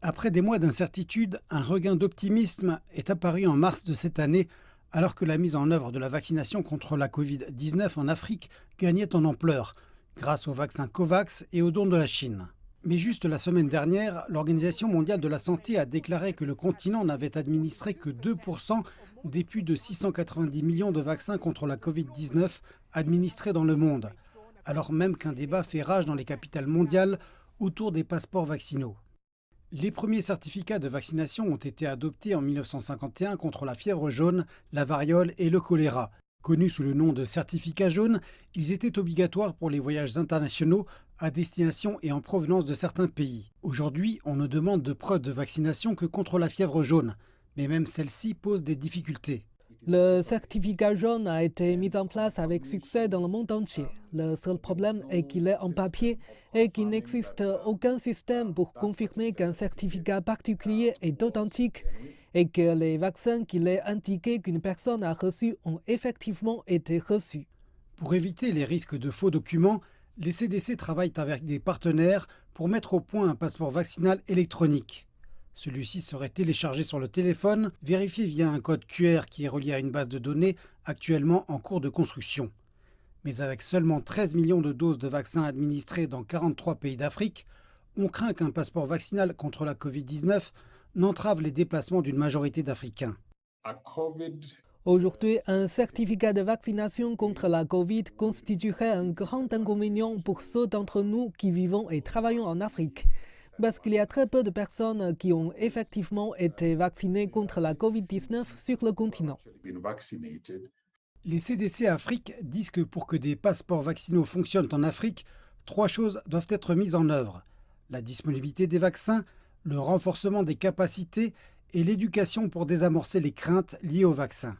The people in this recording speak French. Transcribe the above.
Après des mois d'incertitude, un regain d'optimisme est apparu en mars de cette année, alors que la mise en œuvre de la vaccination contre la Covid-19 en Afrique gagnait en ampleur, grâce au vaccin COVAX et aux dons de la Chine. Mais juste la semaine dernière, l'Organisation mondiale de la santé a déclaré que le continent n'avait administré que 2% des plus de 690 millions de vaccins contre la Covid-19 administrés dans le monde, alors même qu'un débat fait rage dans les capitales mondiales autour des passeports vaccinaux. Les premiers certificats de vaccination ont été adoptés en 1951 contre la fièvre jaune, la variole et le choléra. Connus sous le nom de certificats jaunes, ils étaient obligatoires pour les voyages internationaux à destination et en provenance de certains pays. Aujourd'hui, on ne demande de preuve de vaccination que contre la fièvre jaune, mais même celle-ci pose des difficultés. Le certificat jaune a été mis en place avec succès dans le monde entier. Le seul problème est qu'il est en papier et qu'il n'existe aucun système pour confirmer qu'un certificat particulier est authentique et que les vaccins qu'il est indiqué qu'une personne a reçus ont effectivement été reçus. Pour éviter les risques de faux documents, les CDC travaillent avec des partenaires pour mettre au point un passeport vaccinal électronique. Celui-ci serait téléchargé sur le téléphone, vérifié via un code QR qui est relié à une base de données actuellement en cours de construction. Mais avec seulement 13 millions de doses de vaccins administrées dans 43 pays d'Afrique, on craint qu'un passeport vaccinal contre la Covid-19 n'entrave les déplacements d'une majorité d'Africains. Aujourd'hui, un certificat de vaccination contre la Covid constituerait un grand inconvénient pour ceux d'entre nous qui vivons et travaillons en Afrique, parce qu'il y a très peu de personnes qui ont effectivement été vaccinées contre la Covid-19 sur le continent. Les CDC Afrique disent que pour que des passeports vaccinaux fonctionnent en Afrique, 3 choses doivent être mises en œuvre: la disponibilité des vaccins, le renforcement des capacités et l'éducation pour désamorcer les craintes liées aux vaccins.